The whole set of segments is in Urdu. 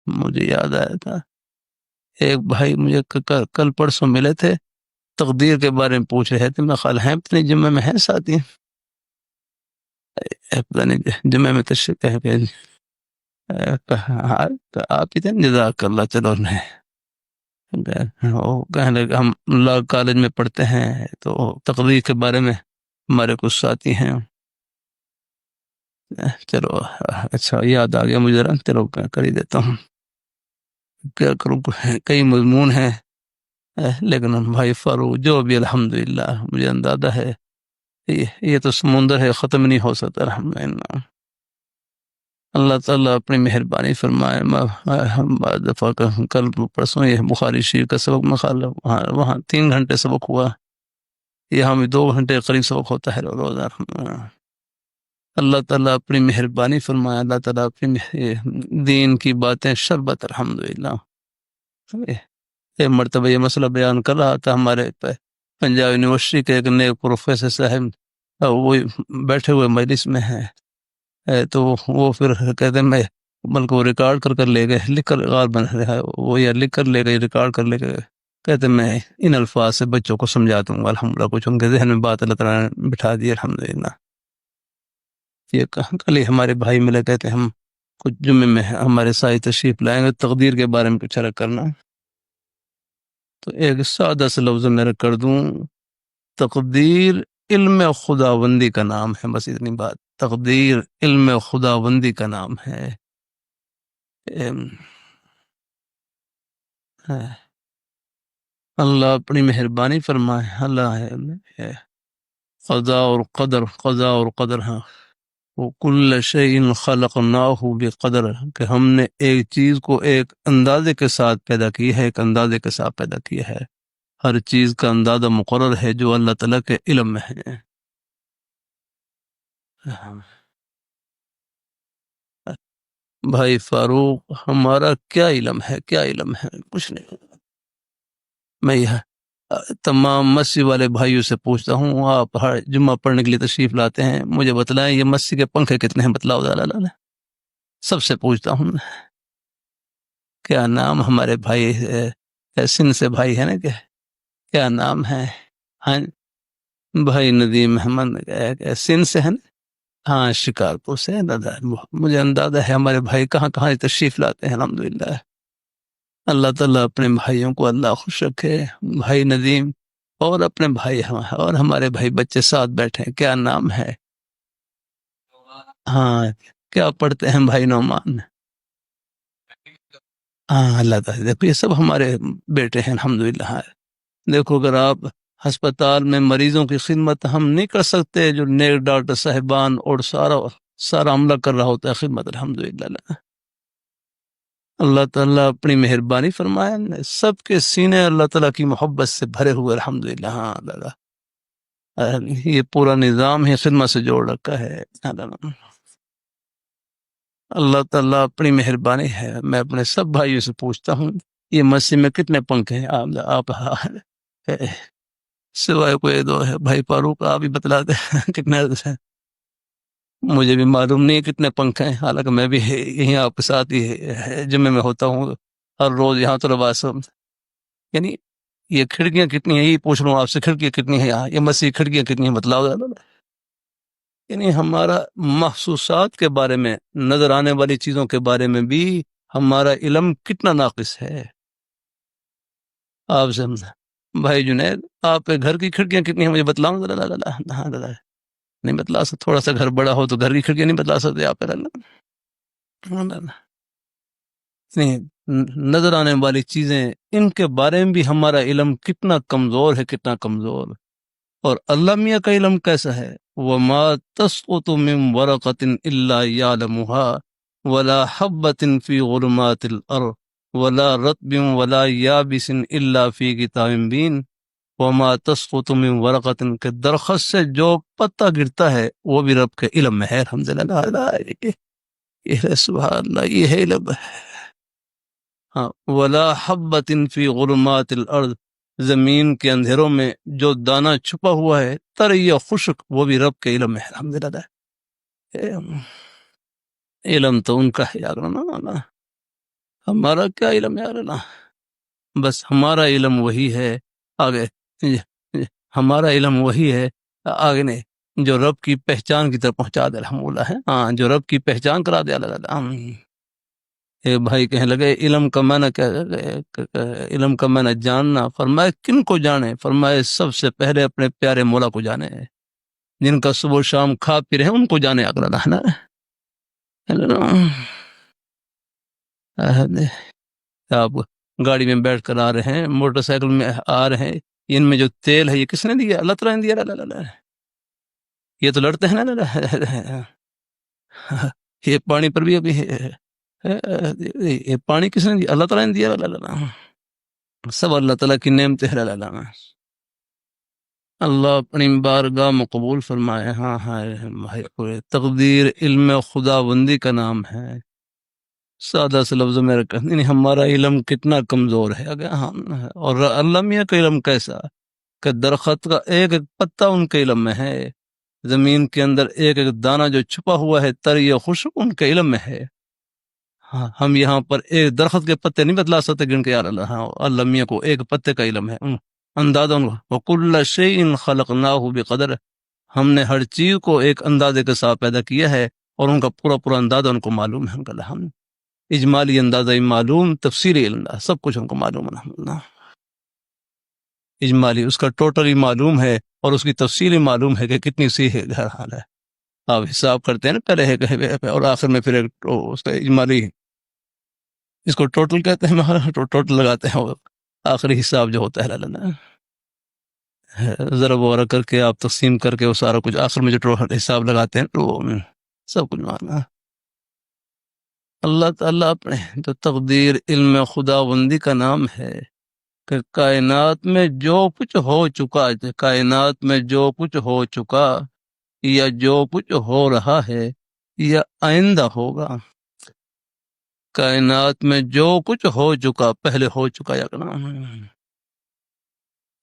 مجھے یاد آیا تھا ایک بھائی مجھے کل پرسوں ملے تھے، تقدیر کے بارے میں پوچھ رہے تھے، میں خیال ہے پتہ نہیں جمعہ میں ہے ساتھی، پتہ نہیں جمعہ میں تشریف ہے کہ آپ ہی تھے، جزاک اللہ. چلو وہ کہنے لگے ہم لا کالج میں پڑھتے ہیں تو تقدیر کے بارے میں ہمارے کچھ ساتھی ہیں. چلو اچھا یاد آ گیا مجھے ذرا، چلو کر ہی دیتا ہوں. کیا کروں، کئی مضمون ہیں لیکن بھائی فاروق جو بھی الحمدللہ مجھے اندازہ ہے یہ تو سمندر ہے، ختم نہیں ہو سکتا الحمدللہ. اللہ تعالیٰ اپنی مہربانی فرمائے. ہم بعض دفعہ کل پرسوں یہ بخاری شریف کا سبق میں خیال وہاں 3 گھنٹے سبق ہوا، یہاں بھی 2 گھنٹے قریب سبق ہوتا ہے روزہ. اللہ تعالیٰ اپنی مہربانی فرمائے. اللہ تعالیٰ اپنی دین کی باتیں شربت الحمدللہ. ایک مرتبہ یہ مسئلہ بیان کر رہا تھا، ہمارے پنجاب یونیورسٹی کے ایک نئے پروفیسر صاحب وہ بیٹھے ہوئے مجلس میں ہیں، تو وہ پھر کہتے ہیں میں بلکہ وہ ریکارڈ کر لے گئے، لکھ کر بن رہا ہے وہ، یا لکھ کر لے گئے ریکارڈ کر لے گئے. کہتے ہیں میں ان الفاظ سے بچوں کو سمجھا دوں گا الحمدللہ، کچھ ان کے ذہن میں بات اللہ تعالیٰ نے بٹھا دی الحمدللہ. یہ کل ہی ہمارے بھائی ملے، کہتے ہیں ہم کچھ جمعے میں ہمارے ساتھ تشریف لائیں گے، تقدیر کے بارے میں کچھ عرض کرنا. تو ایک سادہ سے لفظ میں کر دوں، تقدیر علم خداوندی کا نام ہے، بس اتنی بات. تقدیر علم خداوندی کا نام ہے. اللہ اپنی مہربانی فرمائے. اللہ ہے قضا اور قدر ہاں. وہ کل شیء خلقناہ بقدر، کہ ہم نے ایک چیز کو ایک اندازے کے ساتھ پیدا کی ہے، ایک اندازے کے ساتھ پیدا کیا ہے. ہر چیز کا اندازہ مقرر ہے جو اللہ تعالیٰ کے علم میں ہے. بھائی فاروق ہمارا کیا علم ہے، کیا علم ہے، کچھ نہیں. میں یہ تمام مسجد والے بھائیوں سے پوچھتا ہوں، آپ ہر جمعہ پڑھنے کے لیے تشریف لاتے ہیں، مجھے بتلائیں یہ مسجد کے پنکھے کتنے ہیں، بتلاؤ ذرا. سب سے پوچھتا ہوں. کیا نام ہمارے بھائی سن سے بھائی ہے نا، کیا نام ہے؟ ہاں بھائی ندیم احمد سن سے ہے نا. ہاں شکارپور سے دادا. مجھے اندازہ ہے ہمارے بھائی کہاں کہاں تشریف لاتے ہیں الحمدللہ. اللہ تعالیٰ اپنے بھائیوں کو اللہ خوش رکھے. بھائی ندیم اور اپنے بھائی اور ہمارے بھائی بچے ساتھ بیٹھے ہیں، کیا نام ہے؟ ہاں کیا پڑھتے ہیں بھائی نعمان؟ ہاں اللہ تعالیٰ دیکھو یہ سب ہمارے بیٹے ہیں الحمدللہ. دیکھو اگر آپ ہسپتال میں مریضوں کی خدمت ہم نہیں کر سکتے، جو نیک ڈاکٹر صاحبان اور سارا عملہ کر رہا ہوتا ہے خدمت الحمدللہ. اللہ تعالیٰ اپنی مہربانی فرمائے. سب کے سینے اللہ تعالیٰ کی محبت سے بھرے ہوئے الحمدللہ. ہاں اللہ یہ پورا نظام ہی خدمت سے جوڑ رکھا ہے. اللہ تعالیٰ اپنی مہربانی ہے. میں اپنے سب بھائیوں سے پوچھتا ہوں یہ مسجد میں کتنے پنکھے ہیں؟ آپ سوائے کوئی 2 ہے. بھائی فاروق آپ ہی بتلا دیں کتنے ہیں؟ مجھے بھی معلوم نہیں کتنے پنکھے ہیں، حالانکہ میں بھی یہیں آپ کے ساتھ ہی جمعے میں ہوتا ہوں ہر روز یہاں طلباء سب. یعنی یہ کھڑکیاں کتنی ہیں یہ پوچھ رہا ہوں آپ سے، کھڑکیاں کتنی ہیں یہاں، یہ مسجد کھڑکیاں کتنی ہیں بتلاؤ. یعنی ہمارا محسوسات کے بارے میں، نظر آنے والی چیزوں کے بارے میں بھی ہمارا علم کتنا ناقص ہے. آپ سے بھائی جنید آپ کے گھر کی کھڑکیاں کتنی ہیں مجھے بتلاؤں ذرا. نہیں بتلا سکتے، تھوڑا سا گھر بڑا ہو تو گھر کی کھڑکیاں نہیں بتلا سکتے آپ. نہیں نظر آنے والی چیزیں ان کے بارے میں بھی ہمارا علم کتنا کمزور ہے، کتنا کمزور. اور اللہ میاں کا علم کیسا ہے؟ وَمَا تَسْقُطُ مِن وَرَقَةٍ إِلَّا يَعْلَمُهَا وَلَا حَبَّةٍ فِي ظُلُمَاتِ الْأَرْضِ وَلَا رَطْبٍ وَلَا يَابِسٍ إِلَّا فِي كِتَابٍ مُبِينٍ. وَمَا تَسْقُطُ مِن وَرَقَةٍ، کہ درخت سے جو پتا گرتا ہے وہ بھی رب کے علم میں ہے الحمدللہ. یہ سبحان اللہ، یہ ہے علم. ہاں وَلَا حَبَّةٍ فِي ظُلُمَاتِ الْأَرْضِ، زمین کے اندھیروں میں جو دانہ چھپا ہوا ہے تر یا خشک وہ بھی رب کے علم ہے الحمدللہ. علم تو ان کا ہے یار. ہمارا کیا علم یار نا، بس ہمارا علم وہی ہے آگے، ہمارا علم وہی ہے آگے نے جو رب کی پہچان کی طرف پہنچا دے الحمد ہے، ہاں جو رب کی پہچان کرا دے اللہ۔ ایک بھائی کہنے لگے علم کا معنی کیا، علم کا معنی جاننا، فرمائے کن کو جانے، فرمائے سب سے پہلے اپنے پیارے مولا کو جانے، جن کا صبح و شام کھا پی رہے ہیں ان کو جانے اگلا ہے نا۔ آپ گاڑی میں بیٹھ کر آ رہے ہیں، موٹر سائیکل میں آ رہے ہیں، ان میں جو تیل ہے یہ کس نے دیا، اللہ تعالیٰ نے دیا، یہ تو لڑتے ہیں نا، یہ پانی پر بھی ابھی یہ پانی کس نے دیا، اللہ تعالیٰ نے دیا، سب اللہ تعالیٰ کی نعمت ہے، اللہ اپنی بارگاہ میں قبول فرمائے۔ ہاں ہاں، تقدیر علم خدا بندی کا نام ہے، سادہ سے لفظوں میں نہیں، ہمارا علم کتنا کمزور ہے اور اللہ میاں کا علم کیسا کہ درخت کا ایک ایک پتا ان کے علم میں ہے، زمین کے اندر ایک ایک دانہ جو چھپا ہوا ہے طری یا خشک ان کے علم میں ہے۔ ہاں، ہم یہاں پر ایک درخت کے پتے نہیں بتلا سکتے گن کے یار اللہ، ہاں اللہ میاں کو ایک پتے کا علم ہے، اندازہ وَكُلَّ شَيْءٍ خَلَقْنَاهُ بِقَدْرٍ، ہم نے ہر چیز کو ایک اندازے کے ساتھ پیدا کیا ہے اور ان کا پورا پورا اندازہ ان کو معلوم ہے، ہم اجمالی اندازہ معلوم، تفصیلی اندازہ سب کچھ ان کو معلوم ہے، اجمالی اس کا ٹوٹلی معلوم ہے اور اس کی تفصیلی معلوم ہے کہ کتنی سی ہے حال ہے، آپ حساب کرتے ہیں نا پہلے ہے اور آخر میں پھر اس کا اجمالی، اس کو ٹوٹل کہتے ہیں، ٹوٹل لگاتے ہیں، آخری حساب جو ہوتا ہے نا، ضرب وغیرہ کر کے آپ تقسیم کر کے وہ سارا کچھ آخر میں جو حساب لگاتے ہیں تو سب کچھ مانا اللہ تعالیٰ اپنے جو تقدیر علم خدا بندی کا نام ہے کہ کائنات میں جو کچھ ہو چکا، کائنات میں جو کچھ ہو چکا یا جو کچھ ہو رہا ہے یا آئندہ ہوگا، کائنات میں جو کچھ ہو چکا پہلے ہو چکا یا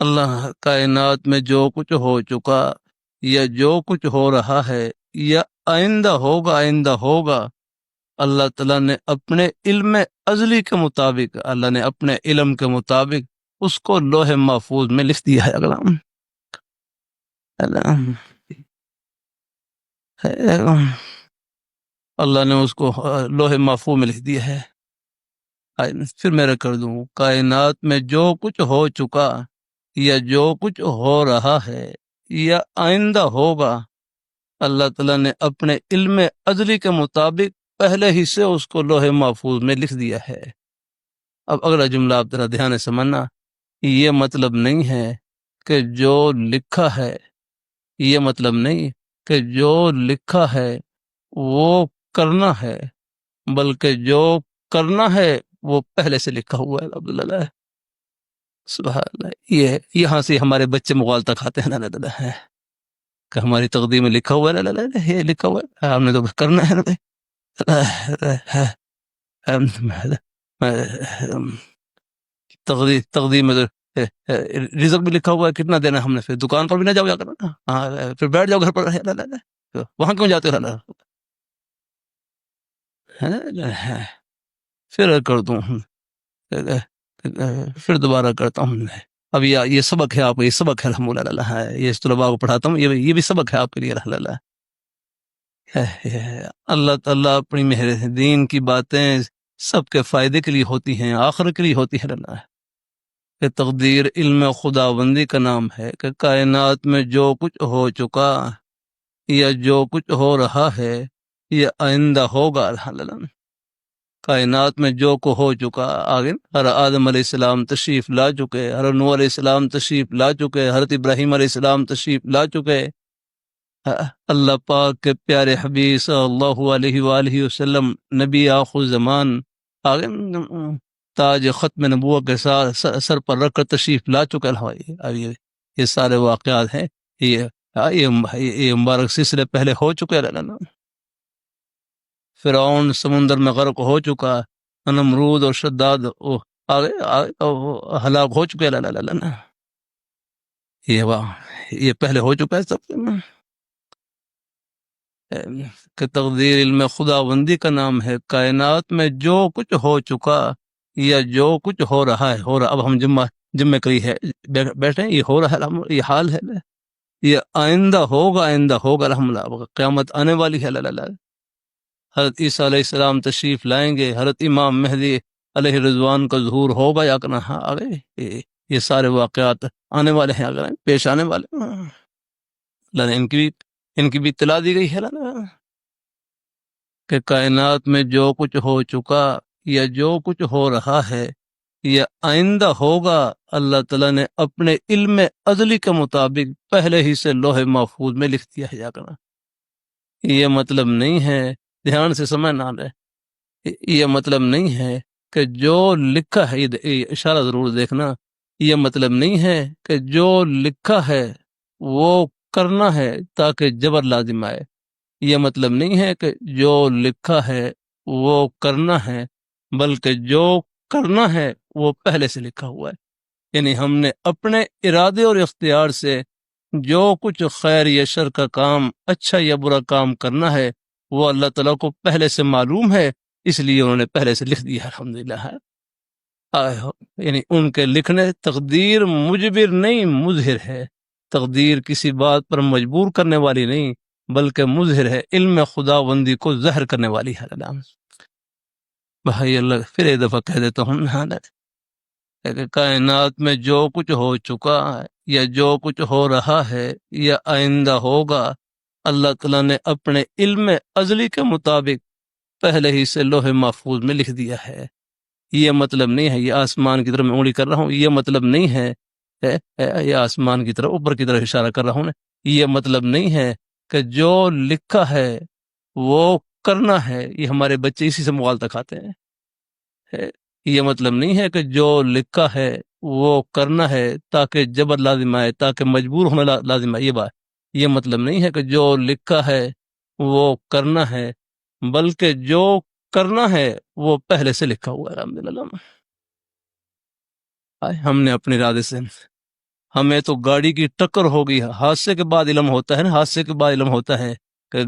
اللہ، کائنات میں جو کچھ ہو چکا یا جو کچھ ہو رہا ہے یا آئندہ ہوگا، آئندہ ہوگا، اللہ تعالیٰ نے اپنے علم ازلی کے مطابق، اللہ نے اپنے علم کے مطابق اس کو لوح محفوظ میں لکھ دیا ہے، اللہ نے اس کو لوح محفوظ میں لکھ دیا ہے۔ پھر میں کر دوں، کائنات میں جو کچھ ہو چکا یا جو کچھ ہو رہا ہے یا آئندہ ہوگا، اللہ تعالیٰ نے اپنے علم ازلی کے مطابق پہلے ہی سے اس کو لوح محفوظ میں لکھ دیا ہے۔ اب اگلا جملہ آپ ذرا دھیان سے سمجھنا، یہ مطلب نہیں ہے کہ جو لکھا ہے، یہ مطلب نہیں کہ جو لکھا ہے وہ کرنا ہے، بلکہ جو کرنا ہے وہ پہلے سے لکھا ہوا ہے، عبداللہ سبحان اللہ۔ یہ یہاں سے ہمارے بچے مغالطہ کھاتے ہیں، اللہ ہے کہ ہماری تقدیر میں لکھا ہوا ہے، یہ لکھا ہوا ہے ہم نے تو کرنا ہے، تقدیر میں رزق بھی لکھا ہوا ہے کتنا دینا ہم نے، پھر دکان پر بھی نہ جاؤ جا کر، ہاں پھر بیٹھ جاؤ گھر پر، وہاں کیوں جاتے ہو، پھر کر دوں، پھر دوبارہ کرتا ہوں، اب یہ سبق ہے آپ کو، یہ سبق ہے الحمد للہ، یہ طلباء کو پڑھاتا ہوں، یہ بھی سبق ہے آپ کے لیے الحمد للہ۔ اللہ تعالیٰ اپنی مہر دین کی باتیں سب کے فائدے کے لیے ہوتی ہیں، آخر کے لیے ہوتی ہے، اللہ کہ تقدیر علم خدا بندی کا نام ہے کہ کائنات میں جو کچھ ہو چکا یا جو کچھ ہو رہا ہے یا آئندہ ہوگا، الحمدللہ کائنات میں جو کو ہو چکا، آگے ہر آدم علیہ السلام تشریف لا چکے، ہر نوح علیہ السلام تشریف لا چکے، حضرت ابراہیم علیہ السلام تشریف لا چکے، اللہ پاک کے پیارے حبیب صلی اللہ علیہ وآلہ وسلم نبی آخر زمان آگے تاج ختم نبوت کے ساتھ سر پر رکھ کر تشریف لا چکا ہے، یہ سارے واقعات ہیں، یہ مبارک سلسلے پہلے ہو چکے، فرعون سمندر میں غرق ہو چکا، نمرود اور شداد ہلاک ہو چکے، یہ پہلے ہو چکا ہے سب، کہ تقدیر علم خداوندی کا نام ہے. کائنات میں جو کچھ ہو چکا یا جو کچھ ہو رہا ہے اب ہم جمعہ کری ہے بیٹھے ہیں، یہ ہو رہا ہے، یہ حال ہے، یہ آئندہ ہوگا الحمدللہ، قیامت آنے والی ہے. اللہ حضرت عیسیٰ علیہ السلام تشریف لائیں گے، حضرت امام مہدی علیہ رضوان کا ظہور ہوگا یا کہ نہ آ گئے. یہ سارے واقعات آنے والے ہیں، اگر پیش آنے والے ہیں. اللہ نے ان کی بھی اطلاع دی گئی ہے کہ کائنات میں جو کچھ ہو چکا یا جو کچھ ہو رہا ہے یا آئندہ ہوگا، اللہ تعالیٰ نے اپنے علم ازلی کے مطابق پہلے ہی سے لوح محفوظ میں لکھ دیا ہے. یا کہ یہ مطلب نہیں ہے، دھیان سے سمجھنا رہے، یہ مطلب نہیں ہے کہ جو لکھا ہے، یہ اشارہ ضرور دیکھنا، یہ مطلب نہیں ہے کہ جو لکھا ہے وہ کرنا ہے تاکہ جبر لازم آئے. یہ مطلب نہیں ہے کہ جو لکھا ہے وہ کرنا ہے، بلکہ جو کرنا ہے وہ پہلے سے لکھا ہوا ہے. یعنی ہم نے اپنے ارادے اور اختیار سے جو کچھ خیر یا شر کا کام، اچھا یا برا کام کرنا ہے، وہ اللہ تعالیٰ کو پہلے سے معلوم ہے، اس لیے انہوں نے پہلے سے لکھ دیا. الحمدللہ ہے. یعنی ان کے لکھنے، تقدیر مجبر نہیں، مظہر ہے. تقدیر کسی بات پر مجبور کرنے والی نہیں، بلکہ مظہر ہے، علم خداوندی کو ظاہر کرنے والی ہے. بھائی اللہ پھر ایک دفعہ کہہ دیتا ہوں، کہ کائنات میں جو کچھ ہو چکا ہے یا جو کچھ ہو رہا ہے یا آئندہ ہوگا، اللہ تعالیٰ نے اپنے علم ازلی کے مطابق پہلے ہی سے لوح محفوظ میں لکھ دیا ہے. یہ مطلب نہیں ہے، یہ آسمان کی طرف میں انگلی کر رہا ہوں، یہ مطلب نہیں ہے، یہ آسمان کی طرف، اوپر کی طرف اشارہ کر رہا ہوں. یہ مطلب نہیں ہے کہ جو لکھا ہے وہ کرنا ہے. یہ ہمارے بچے اسی سے مغالطہ کھاتے ہیں. یہ مطلب نہیں ہے کہ جو لکھا ہے وہ کرنا ہے تاکہ جبر لازم آئے، تاکہ مجبور ہونا لازم آئے. یہ مطلب نہیں ہے کہ جو لکھا ہے وہ کرنا ہے، بلکہ جو کرنا ہے وہ پہلے سے لکھا ہوا ہے. الحمدللہ ہم نے اپنے ارادے سے، ہمیں تو گاڑی کی ٹکر ہو گئی، حادثے کے بعد علم ہوتا ہے نا، حادثے کے بعد علم ہوتا ہے کہ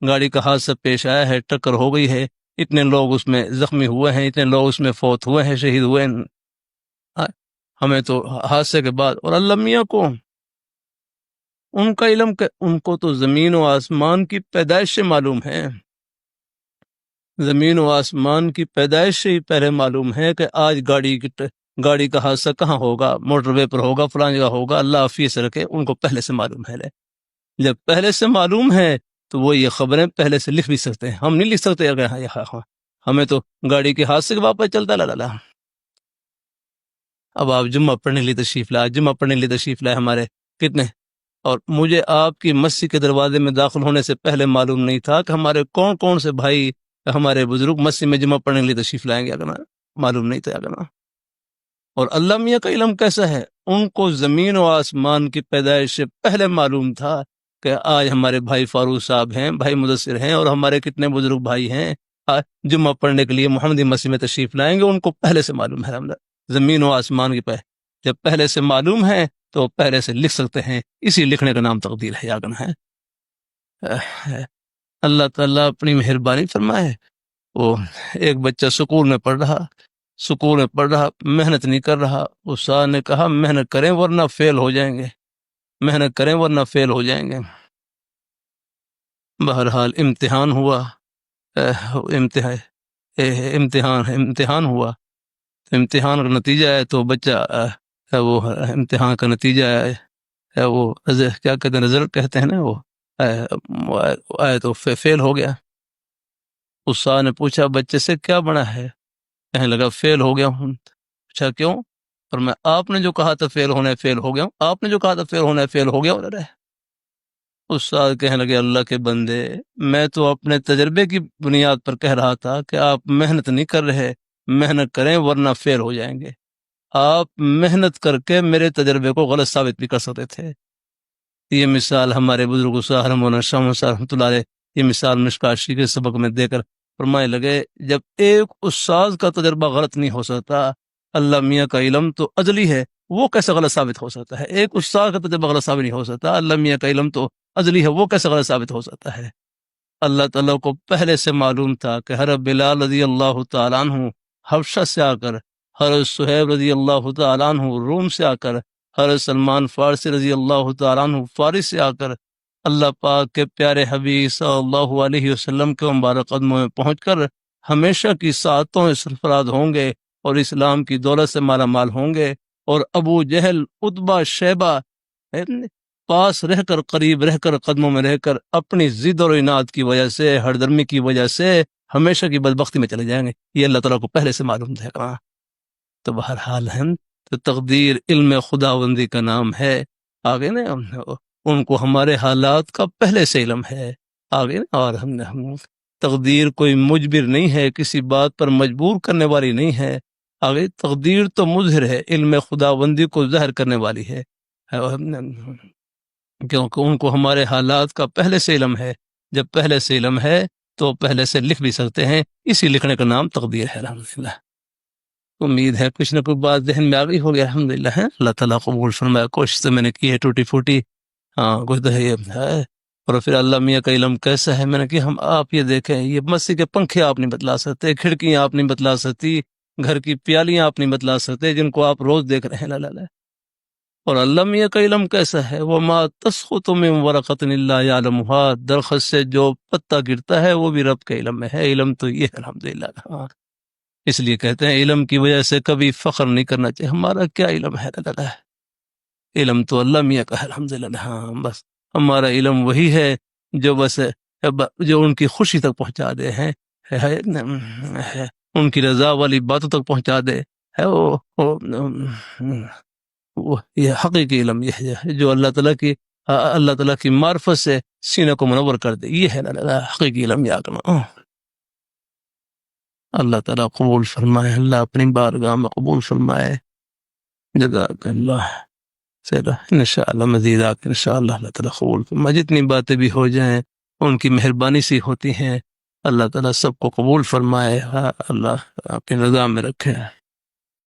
گاڑی کا حادثہ پیش آیا ہے، ٹکر ہو گئی ہے، اتنے لوگ اس میں زخمی ہوئے ہیں، اتنے لوگ اس میں فوت ہوئے ہیں، شہید ہوئے ہیں. ہمیں تو حادثے کے بعد، اور اللہ میاں کو ان کا علم کہ ان کو تو زمین و آسمان کی پیدائش سے معلوم ہے. زمین و آسمان کی پیدائش سے ہی پہلے معلوم ہے کہ آج گاڑی کا حادثہ کہاں ہوگا، موٹر وے پر ہوگا، فلاں جگہ ہوگا. اللہ حفیظ رکھے، ان کو پہلے سے معلوم ہے. جب پہلے سے معلوم ہے تو وہ یہ خبریں پہلے سے لکھ بھی سکتے ہیں. ہم نہیں لکھ سکتے، ہمیں تو گاڑی کے حادثے کے واپس چلتا. لا اب آپ جمعہ پڑھنے کے لیے تشریف لائے ہمارے کتنے، اور مجھے آپ کی مسجد کے دروازے میں داخل ہونے سے پہلے معلوم نہیں تھا کہ ہمارے کون کون سے بھائی، ہمارے بزرگ مسجد میں جمعہ پڑھنے کے لیے تشریف لائیں گے. اگر معلوم نہیں تھا. اگر اور اللہ میاں کا علم کیسا ہے، ان کو زمین و آسمان کی پیدائش سے پہلے معلوم تھا کہ آج ہمارے بھائی فاروق صاحب ہیں، بھائی مدثر ہیں، اور ہمارے کتنے بزرگ بھائی ہیں جمعہ پڑھنے کے لیے محمدی مسجد میں تشریف لائیں گے. ان کو پہلے سے معلوم ہے. زمین و آسمان کی جب پہلے سے معلوم ہے تو پہلے سے لکھ سکتے ہیں. اسی لکھنے کا نام تقدیر ہے. یاگن ہے. اللہ تعالیٰ اپنی مہربانی فرمائے. وہ ایک بچہ سکول میں پڑھ رہا، محنت نہیں کر رہا. استاد نے کہا محنت کریں ورنہ فیل ہو جائیں گے. بہرحال امتحان ہوا، امتحان کا نتیجہ ہے تو بچہ وہ امتحان کا نتیجہ ہے وہ کیا کہتے ہیں، رزلٹ کہتے ہیں نا، وہ آئے تو فیل ہو گیا. استاد نے پوچھا بچے سے کیا بنا ہے، کہنے لگا فیل ہو گیا ہوں. اچھا کیوں؟ اور میں آپ نے جو کہا تھا فیل ہونا ہے فیل ہو گیا ہوں. استاد کہنے لگے اللہ کے بندے، میں تو اپنے تجربے کی بنیاد پر کہہ رہا تھا کہ آپ محنت نہیں کر رہے، محنت کریں ورنہ فیل ہو جائیں گے. آپ محنت کر کے میرے تجربے کو غلط ثابت بھی کر سکتے تھے. یہ مثال ہمارے بزرگ استاد مولانا شاہ محمد صاحب رحمۃ اللہ علیہ، یہ مثال مشکوٰۃ شریف کے سبق میں دے کر فرمائے لگے جب ایک استاد کا تجربہ غلط نہیں ہو سکتا، اللہ میاں کا علم تو ازلی ہے، وہ کیسے غلط ثابت ہو سکتا ہے؟ ایک استاد کا تجربہ غلط ثابت نہیں ہو سکتا، اللہ میاں کا علم تو ازلی ہے، وہ کیسے غلط ثابت ہو سکتا ہے؟ اللہ تعالیٰ کو پہلے سے معلوم تھا کہ حضرت بلال رضی اللہ تعالیٰ عنہ حبشہ سے آ کر، حضرت صہیب رضی اللہ تعالیٰ عنہ روم سے آ کر، حضرت سلمان فارسی رضی اللہ تعالیٰ عنہ فارس سے آ کر اللہ پاک کے پیارے حبیب صلی اللہ علیہ وسلم کے مبارک قدموں میں پہنچ کر ہمیشہ کی ساعتوں میں سرفراز ہوں گے اور اسلام کی دولت سے مالا مال ہوں گے، اور ابو جہل، عتبہ، شیبہ پاس رہ کر، قریب رہ کر، قدموں میں رہ کر اپنی ضد اور اناد کی وجہ سے، ہردرمی کی وجہ سے ہمیشہ کی بدبختی میں چلے جائیں گے۔ یہ اللہ تعالیٰ کو پہلے سے معلوم تھا۔ تو بہرحال ہے تو تقدیر علم خداوندی کا نام ہے، آگے نا ان کو ہمارے حالات کا پہلے سے علم ہے، آگے نا، اور ہم تقدیر کوئی مجبر نہیں ہے، کسی بات پر مجبور کرنے والی نہیں ہے، آگے تقدیر تو مظہر ہے، علم خداوندی کو ظاہر کرنے والی ہے، کیونکہ ان کو ہمارے حالات کا پہلے سے علم ہے۔ جب پہلے سے علم ہے تو پہلے سے لکھ بھی سکتے ہیں، اسی لکھنے کا نام تقدیر ہے۔ الحمدللہ، امید ہے کچھ نہ کچھ بات ذہن میں آ گئی ہوگی، الحمدللہ ہے۔ اللہ تعالیٰ قبول فرمائے، کوشش تو میں نے کی ہے ٹوٹی پھوٹی، ہاں کچھ تو ہے۔ اور پھر اللہ میاں کا علم کیسا ہے، میں نے کہ ہم آپ یہ دیکھیں، یہ مسجد کے پنکھے آپ نہیں بتلا سکتے، کھڑکیاں آپ نہیں بتلا سکتی، گھر کی پیالیاں آپ نہیں بتلا سکتے جن کو آپ روز دیکھ رہے ہیں، لا لا لا۔ اور اللہ میاں کا علم کیسا ہے، وَمَا تَسْقُطُ مِن وَرَقَةٍ إِلَّا يَعْلَمُهَا، درخت سے جو پتا گرتا ہے وہ بھی رب کے علم میں ہے۔ علم تو یہ ہے، الحمدللہ، ہاں۔ اس لیے کہتے ہیں علم کی وجہ سے کبھی فخر نہیں کرنا چاہیے، ہمارا کیا علم ہے، لا لا لا، علم تو اللہ میاں کا ہے، الحمدللہ، ہاں۔ بس ہمارا علم وہی ہے جو بس جو ان کی خوشی تک پہنچا دے ہیں، ان کی رضا والی باتوں تک پہنچا دے ہے، وہ یہ حقیقی علم یہ ہے جو اللہ تعالیٰ کی معرفت سے سینہ کو منور کر دے، یہ ہے نا حقیقی علم یاد کرنا۔ اللہ تعالیٰ قبول فرمائے، اللہ اپنی بارگاہ میں قبول فرمائے، جزاک اللہ خیر۔ انشاءاللہ مزید آ کے انشاءاللہ اللہ تعالیٰ قبول فرمائے، جتنی باتیں بھی ہو جائیں ان کی مہربانی سے ہوتی ہیں، اللہ تعالیٰ سب کو قبول فرمائے، اللہ اپنی رضا میں رکھے۔